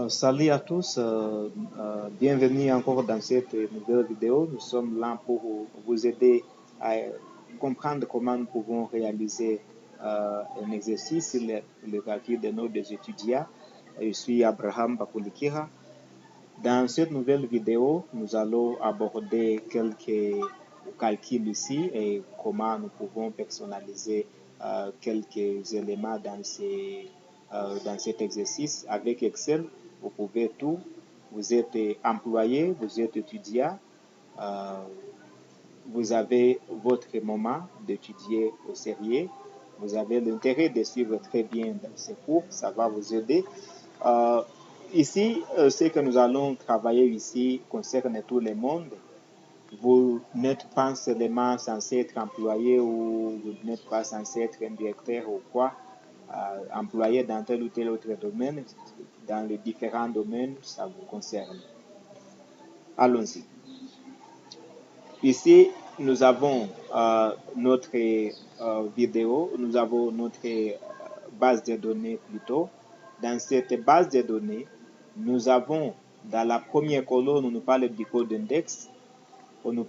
Salut à tous, bienvenue encore dans cette nouvelle vidéo. Nous sommes là pour vous aider à comprendre comment nous pouvons réaliser un exercice sur le calcul des notes des étudiants. Je suis Abraham Bakulikira. Dans cette nouvelle vidéo, nous allons aborder quelques calculs ici et comment nous pouvons personnaliser quelques éléments dans cet exercice. Avec Excel, vous pouvez tout. Vous êtes employé, vous êtes étudiant, vous avez votre moment d'étudier au sérieux, vous avez l'intérêt de suivre très bien ces cours, ça va vous aider. Ici, ce que nous allons travailler ici concerne tout le monde. Vous n'êtes pas seulement censé être employé ou vous n'êtes pas censé être un directeur ou quoi, employé dans tel ou tel autre domaine. Dans les différents domaines, ça vous concerne. Allons-y. Ici, nous avons notre vidéo, nous avons notre base de données plutôt. Dans cette base de données, nous avons dans la première colonne, on nous parle du code index, nous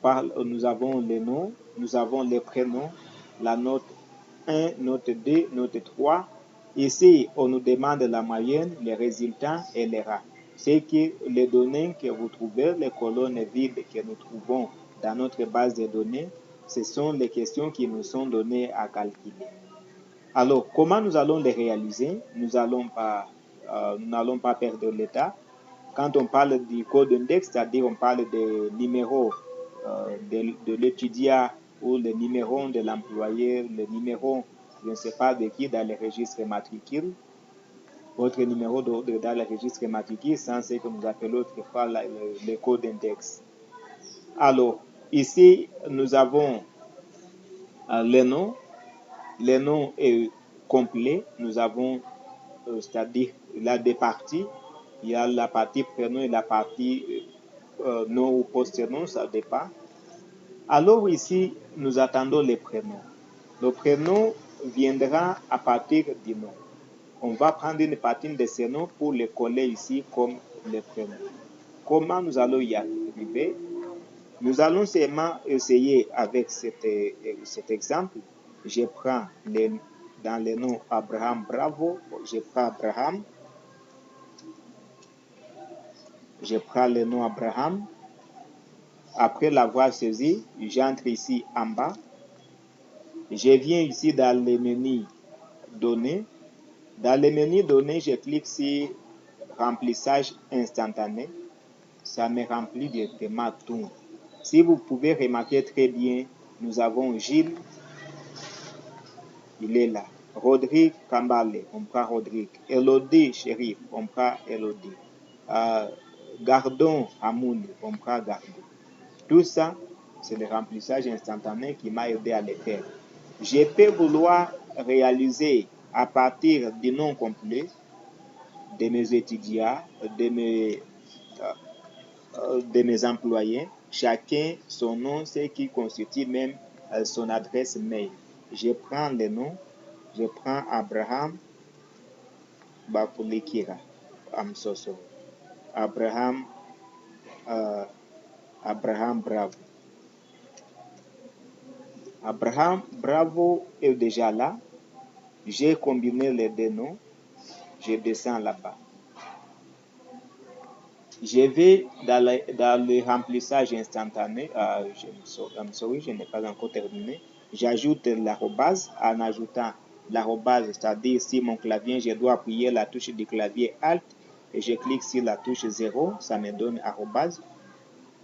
avons les noms, nous avons les prénoms, la note 1, note 2, note 3. Ici, on nous demande la moyenne, les résultats et les rats. C'est que les données que vous trouvez, les colonnes vides que nous trouvons dans notre base de données, ce sont les questions qui nous sont données à calculer. Alors, comment nous allons les réaliser? Nous n'allons pas perdre l'état. Quand on parle du code index, c'est-à-dire on parle des numéros de l'étudiant ou les numéros de l'employé, les numéros, je ne sais pas de qui, dans les registres matricules, votre numéro dans le registre matricule, c'est ce que nous appelons autrefois le code index. Alors, ici, nous avons les noms. Les noms est complet. Nous avons, c'est-à-dire, il y a des parties. Il y a la partie prénom et la partie nom ou post-nom, ça dépend. Alors ici, nous attendons les prénoms. Le prénom viendra à partir du nom. On va prendre une partie de ces noms pour les coller ici comme les prénoms. Comment nous allons y arriver? Nous allons seulement essayer avec cet exemple. Je prends dans le nom Abraham Bravo, je prends Abraham. Je prends le nom Abraham. Après l'avoir saisi, j'entre ici en bas. Je viens ici dans le menu Données. Dans le menu Données, je clique sur Remplissage instantané. Ça me remplit directement tout. Si vous pouvez remarquer très bien, nous avons Gilles, il est là. Rodrigue Kambale, on prend Rodrigue. Elodie Chérif, on prend Elodie. Gardon Amouli, on prend Gardon. Tout ça, c'est le remplissage instantané qui m'a aidé à le faire. Je peux vouloir réaliser à partir du nom complet de mes étudiants, de mes employés, chacun son nom, ce qui constitue même son adresse mail. Je prends le nom, je prends Abraham Bakulikira, Amsoso, Abraham Bravo. Abraham Bravo est déjà là. J'ai combiné les deux noms. Je descends là-bas. Je vais dans le remplissage instantané. Je n'ai pas encore terminé. J'ajoute l'arrobase. En ajoutant l'arrobase, c'est-à-dire si mon clavier, je dois appuyer la touche du clavier Alt et je clique sur la touche 0, ça me donne arrobase.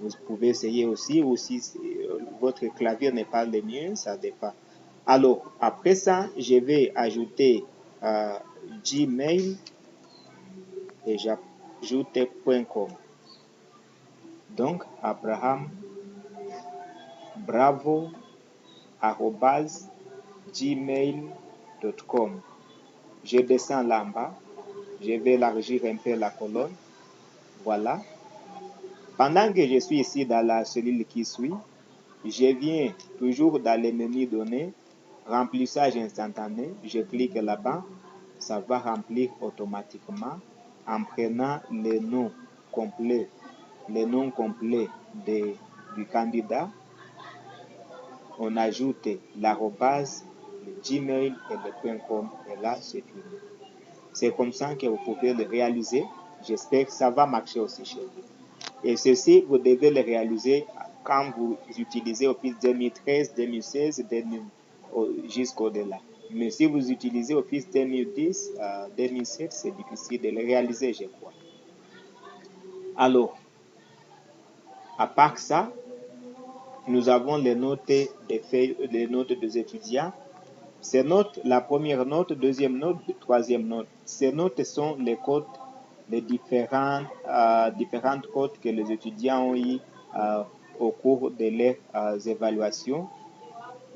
Vous pouvez essayer aussi, ou si votre clavier n'est pas le mien, ça dépend. Alors, après ça, je vais ajouter Gmail et j'ajoute .com. Donc, Abraham Bravo @gmail.com. Je descends là en bas. Je vais élargir un peu la colonne. Voilà. Pendant que je suis ici dans la cellule qui suit, je viens toujours dans les menus données, remplissage instantané, je clique là-bas, ça va remplir automatiquement. en prenant le nom complet du candidat, on ajoute l'arrobase, le Gmail et le .com et là c'est fini. C'est comme ça que vous pouvez le réaliser. J'espère que ça va marcher aussi chez vous. Et ceci, vous devez le réaliser quand vous utilisez Office 2013, 2016, jusqu'au-delà. Mais si vous utilisez Office 2010, 2007, c'est difficile de le réaliser, je crois. Alors, à part ça, nous avons les notes des étudiants. Ces notes, la première note, deuxième note, troisième note. Ces notes sont les codes, les différentes codes que les étudiants ont eu au cours de leurs évaluations.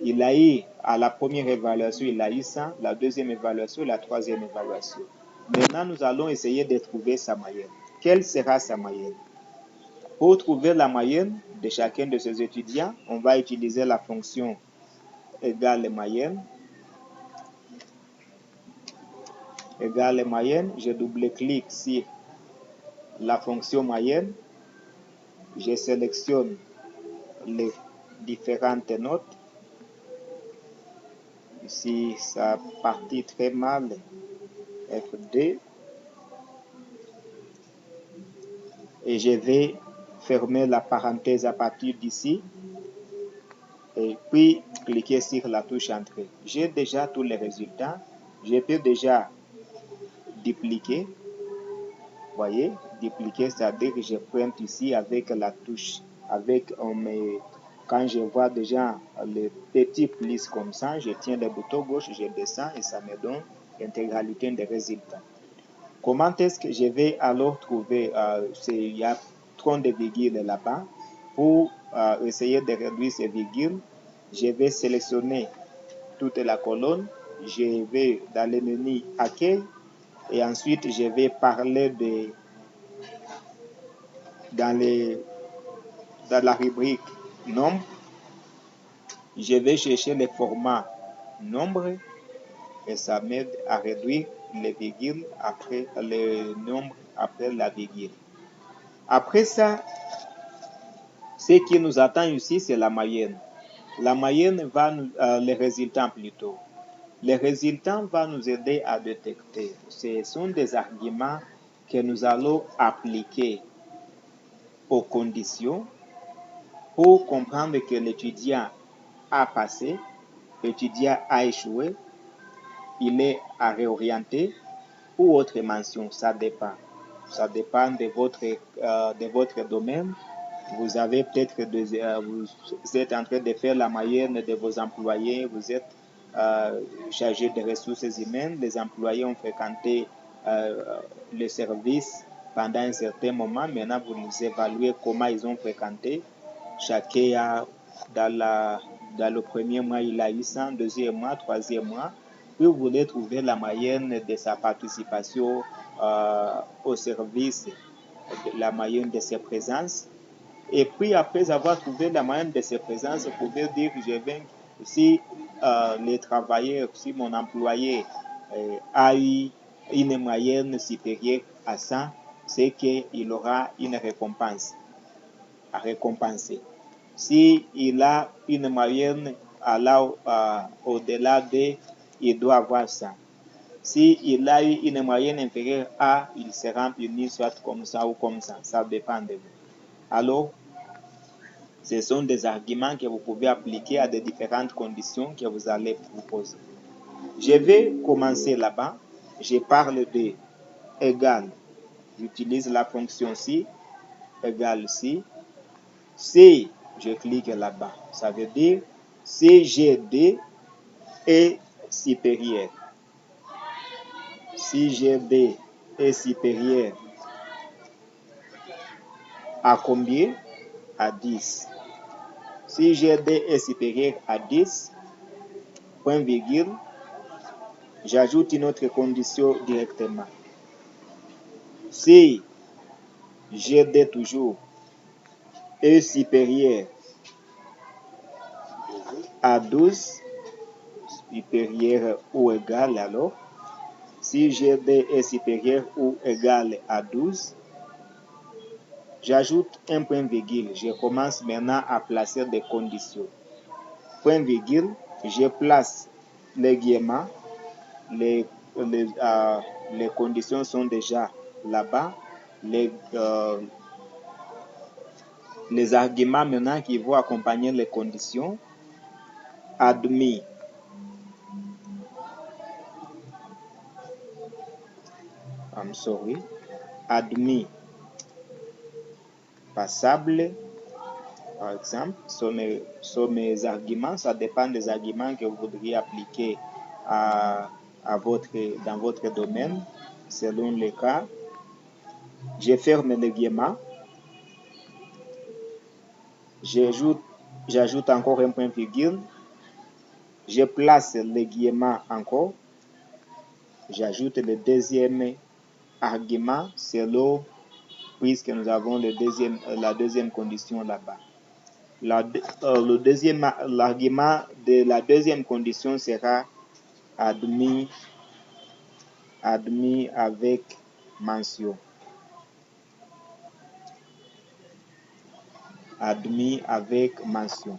Il a eu, à la première évaluation, il a eu 100, la deuxième évaluation, la troisième évaluation. Maintenant, nous allons essayer de trouver sa moyenne. Quelle sera sa moyenne? Pour trouver la moyenne de chacun de ces étudiants, on va utiliser la fonction égale moyenne. Égale moyenne, je double-clique sur la fonction moyenne, je sélectionne les différentes notes. Ici, ça partit très mal, F2. Et je vais fermer la parenthèse à partir d'ici. Et puis, cliquer sur la touche Entrée. J'ai déjà tous les résultats. Je peux déjà dupliquer. Vous voyez, dupliquer, c'est-à-dire que je pointe ici avec la touche. Quand je vois déjà le petit plus comme ça, je tiens le bouton gauche, je descends et ça me donne l'intégralité des résultats. Comment est-ce que je vais alors trouver, il y a trop de virgules là-bas, pour essayer de réduire ces virgules, je vais sélectionner toute la colonne, je vais dans le menu Accueil et ensuite je vais parler dans la rubrique Nombre, je vais chercher le format Nombre et ça m'aide à réduire les virgules après le nombre après la virgule. Après ça, ce qui nous attend ici, c'est la moyenne. La moyenne les résultats plutôt. Les résultats vont nous aider à détecter. Ce sont des arguments que nous allons appliquer aux conditions pour comprendre que l'étudiant a passé, l'étudiant a échoué, il est à réorienter ou autre mention, ça dépend. Ça dépend de votre domaine. Vous avez peut-être vous êtes en train de faire la moyenne de vos employés, vous êtes chargé des ressources humaines, les employés ont fréquenté le service pendant un certain moment, maintenant vous les évaluez comment ils ont fréquenté. Chacun a, dans le premier mois, il a eu 100, deuxième mois, troisième mois. Puis vous voulez trouver la moyenne de sa participation au service, la moyenne de ses présences. Et puis après avoir trouvé la moyenne de ses présences, vous pouvez dire que si les travailleurs, si mon employé a eu une moyenne supérieure à 100, c'est qu'il aura une récompense à récompenser. S'il a une moyenne au-delà de, il doit avoir ça. S'il a eu une moyenne inférieure à, il sera puni soit comme ça ou comme ça. Ça dépend de vous. Alors, ce sont des arguments que vous pouvez appliquer à des différentes conditions que vous allez proposer. Je vais commencer là-bas. Je parle de égal. J'utilise la fonction si, égal si. Si je clique là-bas, ça veut dire si GD est supérieur. Si GD est supérieur à combien? À 10. Si GD est supérieur à 10, point virgule, j'ajoute une autre condition directement. Si GD toujours est supérieur à 12, supérieur ou égal alors, Si GD est supérieur ou égal à 12, j'ajoute un point virgule. Je commence maintenant à placer des conditions. Point virgule, je place les guillemets. Les conditions sont déjà là-bas. Les arguments maintenant qui vont accompagner les conditions. Admis. Admis passable, par exemple, sont mes arguments. Ça dépend des arguments que vous voudriez appliquer dans votre domaine, selon les cas. Je ferme les guillemets. J'ajoute encore un point virgule. Je place les guillemets encore. J'ajoute le deuxième argument selon, puisque nous avons la deuxième condition là-bas. L'argument de la deuxième condition sera admis avec mention. Admis avec mention.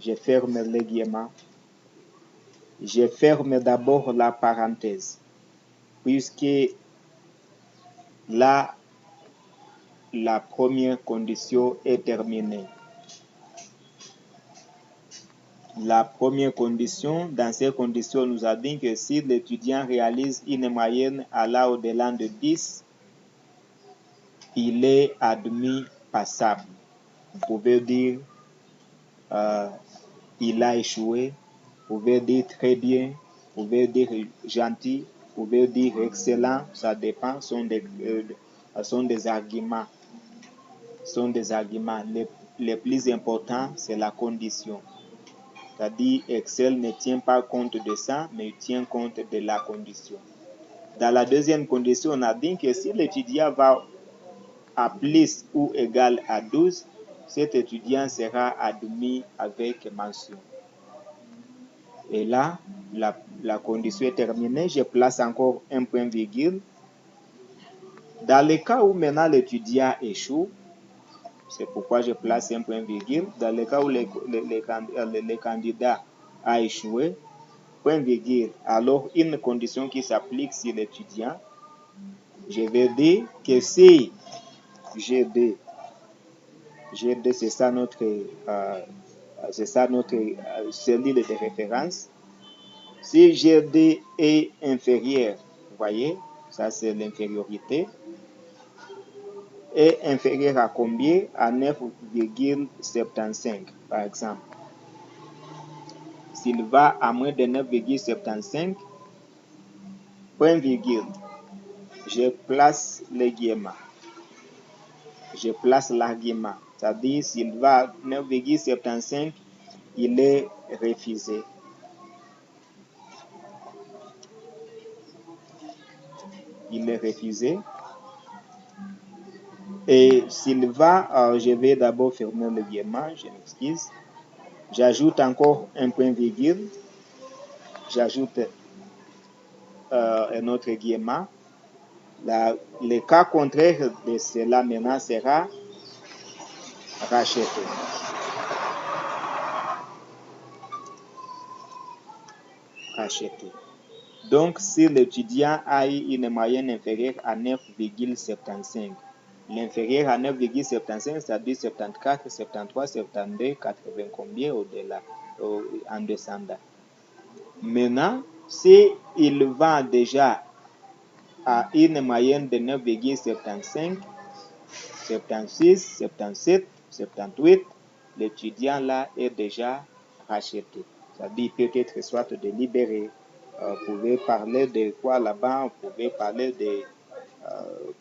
Je ferme les guillemets. Je ferme d'abord la parenthèse, puisque là, la première condition est terminée. La première condition, dans ces conditions, nous a dit que si l'étudiant réalise une moyenne allant au-delà de 10, il est admis passable. Vous pouvez dire il a échoué, vous pouvez dire très bien, vous pouvez dire gentil, vous pouvez dire excellent, ça dépend, sont des arguments. Les plus importants, c'est la condition. C'est-à-dire, Excel ne tient pas compte de ça, mais il tient compte de la condition. Dans la deuxième condition, on a dit que si l'étudiant va à plus ou égal à 12, cet étudiant sera admis avec mention. Et là, la condition est terminée. Je place encore un point virgule. Dans le cas où maintenant l'étudiant échoue, c'est pourquoi je place un point virgule. Dans le cas où le candidat a échoué, point virgule. Alors, une condition qui s'applique sur l'étudiant, je vais dire que si GD, c'est ça notre cellule de référence. Si GD est inférieur, vous voyez, ça c'est l'infériorité, est inférieur à combien? À 9,75 par exemple. S'il va à moins de 9,75, point virgule, je place les guillemets. Je place l'argument. C'est-à-dire, s'il va à 9,75, il est refusé. Il est refusé. Et s'il va, je vais d'abord fermer le guillemot, je m'excuse. J'ajoute encore un point virgule. J'ajoute un autre guillemot. Le cas contraire de cela maintenant sera racheté. Racheté. Donc, si l'étudiant a eu une moyenne inférieure à 9,75, l'inférieur à 9,75, c'est-à-dire 74, 73, 72, 80, combien au-delà, en descendant. Maintenant, s'il va déjà à une moyenne de 9,75, 76, 77, 78, l'étudiant là est déjà racheté. C'est-à-dire peut-être soit délibéré. Vous pouvez parler de quoi là-bas, vous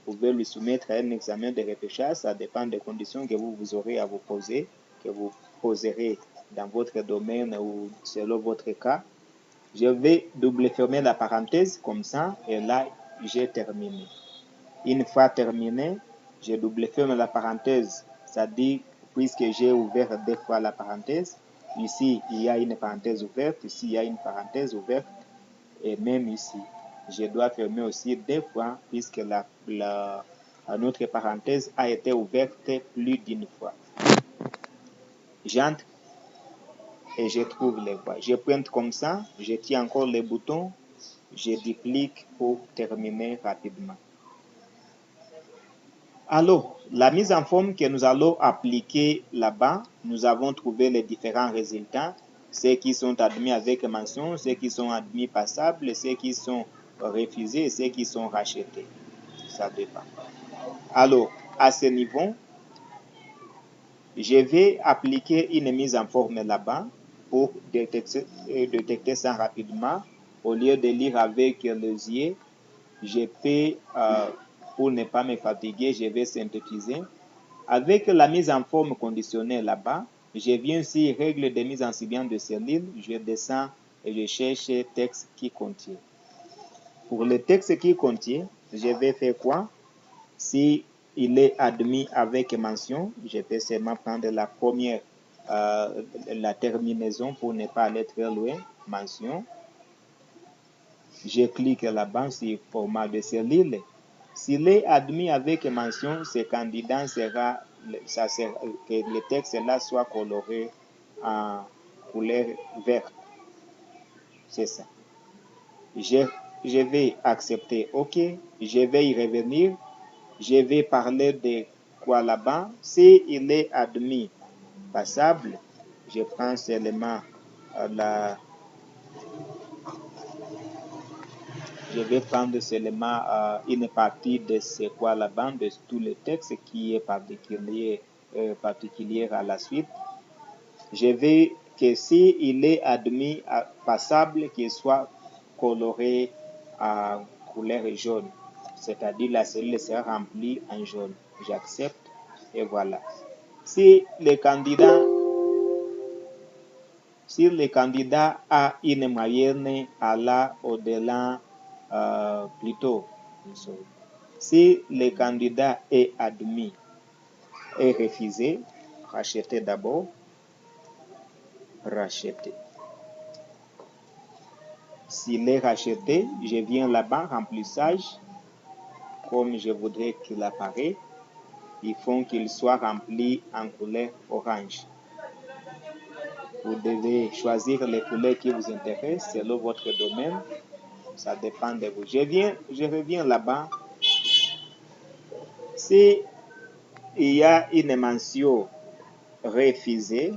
pouvez lui soumettre un examen de repêchage, ça dépend des conditions que vous aurez à vous poser, que vous poserez dans votre domaine ou selon votre cas. Je vais double fermer la parenthèse comme ça, et là, j'ai terminé. Une fois terminé, je double ferme la parenthèse, c'est-à-dire, puisque j'ai ouvert deux fois la parenthèse, ici, il y a une parenthèse ouverte, ici, il y a une parenthèse ouverte, et même ici. je dois fermer aussi 2 fois puisque notre parenthèse a été ouverte plus d'une fois. J'entre et je trouve les voies. Je pointe comme ça, je tiens encore les boutons, je duplique pour terminer rapidement. Alors, la mise en forme que nous allons appliquer là-bas, nous avons trouvé les différents résultats, ceux qui sont admis avec mention, ceux qui sont admis passables, ceux qui sont refusés et ceux qui sont rachetés. Ça dépend. Alors, à ce niveau, je vais appliquer une mise en forme là-bas pour détecter ça rapidement. Au lieu de lire avec les yeux, je peux, pour ne pas me fatiguer, je vais synthétiser. Avec la mise en forme conditionnelle là-bas, je viens ici, règle de mise en ciliant de cellules, je descends et je cherche texte qui contient. Pour le texte qui contient, je vais faire quoi? Si il est admis avec mention, je peux seulement prendre la première, la terminaison pour ne pas aller très loin, mention. Je clique là-bas sur format de cellule. S'il est admis avec mention, ce candidat sera, que le texte là soit coloré en couleur verte. C'est ça. Je vais accepter OK. Je vais y revenir. Je vais parler de quoi là-bas. Si il est admis passable, je prends seulement je vais prendre seulement une partie de ce quoi là-bas, de tout le texte qui est particulier à la suite. Je vais que si il est admis passable, qu'il soit coloré en couleur jaune, c'est-à-dire la cellule sera remplie en jaune. J'accepte et voilà. Si le candidat a une moyenne allant au-delà, plutôt, si le candidat est admis et refusé, racheter d'abord, racheter. S'il est racheté, je viens là-bas, remplissage, comme je voudrais qu'il apparaisse. Il faut qu'il soit rempli en couleur orange. Vous devez choisir les couleurs qui vous intéressent selon votre domaine. Ça dépend de vous. Je reviens là-bas. Si il y a une mention refusée,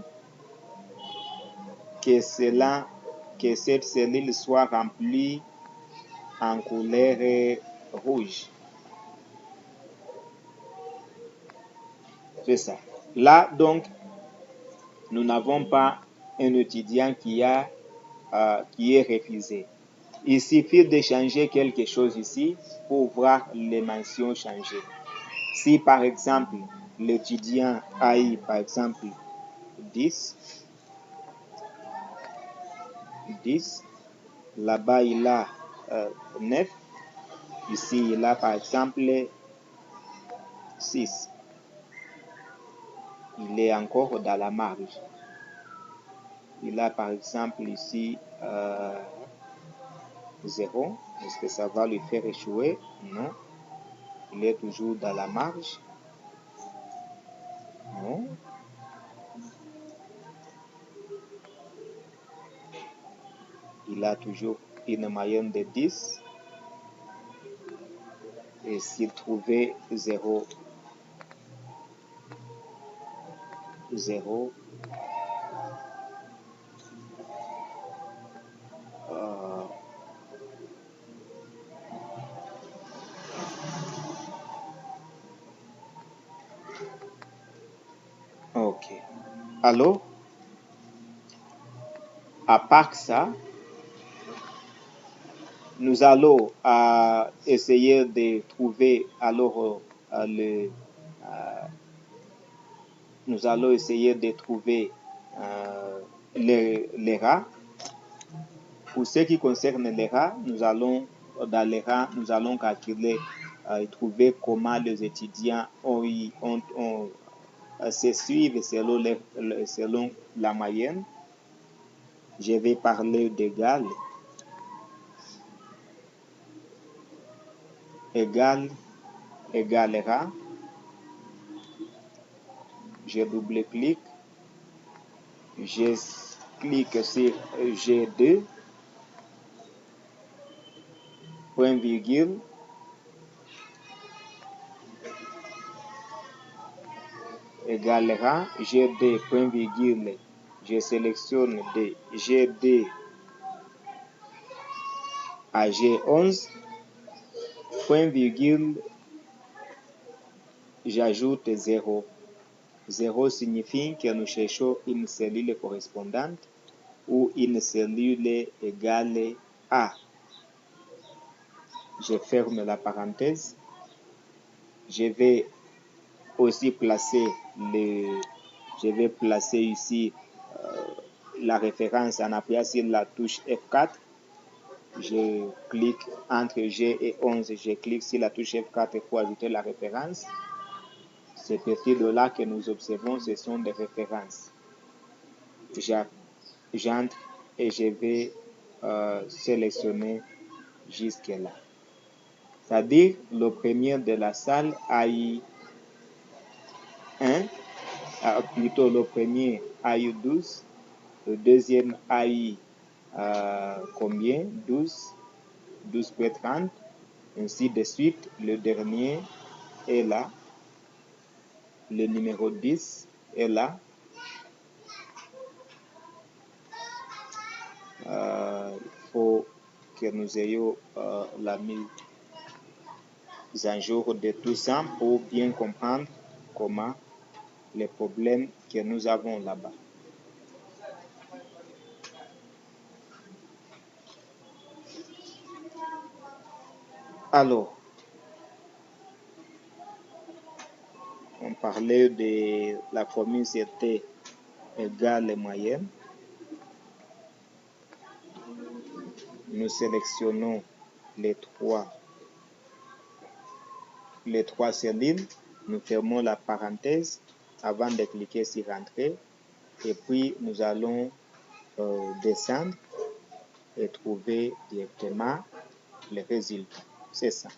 que cette cellule soit remplie en couleur rouge. C'est ça. Là, donc, nous n'avons pas un étudiant qui est refusé. Il suffit de changer quelque chose ici pour voir les mentions changer. Si, par exemple, l'étudiant a eu, par exemple, 10, là-bas, il a 9, ici, il a, par exemple, 6. Il est encore dans la marge. Il a par exemple ici 0. Est-ce que ça va lui faire échouer? Non. Il est toujours dans la marge. Non. Il a toujours une moyenne de 10. Et s'il trouvait 0, ok. Alors, à part ça, nous allons essayer de trouver nous allons essayer de trouver les rats. Pour ce qui concerne les rats, dans les rats, nous allons calculer et trouver comment les étudiants se suivent selon la moyenne. Je vais parler d'égal. égale, égalera. Je double-clique. Je clique sur G2, point virgule, égalera G2, point virgule. Je sélectionne de G2 à G11, point virgule, j'ajoute 0. 0 signifie que nous cherchons une cellule correspondante ou une cellule égale à. Je ferme la parenthèse. Je vais aussi placer ici la référence en appuyant sur la touche F4. Je clique entre G et 11, je clique sur la touche F4 pour ajouter la référence. Ces petits dollars que nous observons, ce sont des références. J'entre et je vais sélectionner jusque là. C'est-à-dire, le premier de la salle a eu 1, plutôt le premier a eu 12, le deuxième a eu combien? 12 pour 30, ainsi de suite. Le dernier est là, le numéro 10 est là. Il faut que nous ayons la mise en jour de tout ça pour bien comprendre comment les problèmes que nous avons là-bas. Alors, on parlait de la formule CT égale moyenne. Nous sélectionnons les trois cellules. Nous fermons la parenthèse avant de cliquer sur Entrée. Et puis, nous allons descendre et trouver directement les résultats. C'est ça.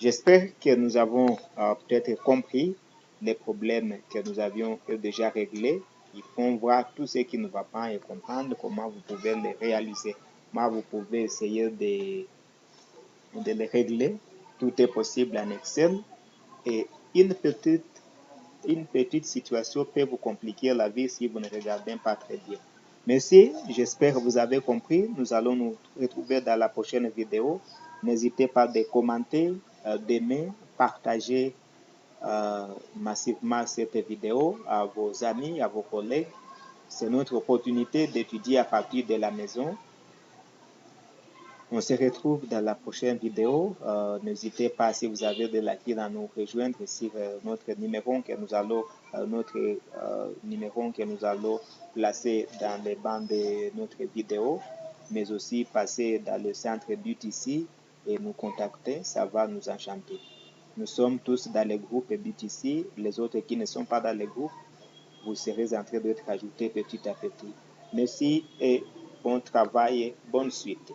J'espère que nous avons peut-être compris les problèmes que nous avions déjà réglés. Il faut voir tout ce qui ne va pas et comprendre comment vous pouvez les réaliser. Comment vous pouvez essayer de les régler. Tout est possible en Excel. Et une petite situation peut vous compliquer la vie si vous ne regardez pas très bien. Merci, j'espère que vous avez compris. Nous allons nous retrouver dans la prochaine vidéo. N'hésitez pas à commenter, d'aimer, partager massivement cette vidéo à vos amis, à vos collègues. C'est notre opportunité d'étudier à partir de la maison. On se retrouve dans la prochaine vidéo. N'hésitez pas, si vous avez de la file, à nous rejoindre sur notre numéro que nous allons placer dans les bancs de notre vidéo, mais aussi passer dans le centre BTC et nous contacter. Ça va nous enchanter. Nous sommes tous dans le groupe BTC. Les autres qui ne sont pas dans le groupe, vous serez en train d'être ajoutés petit à petit. Merci et bon travail et bonne suite.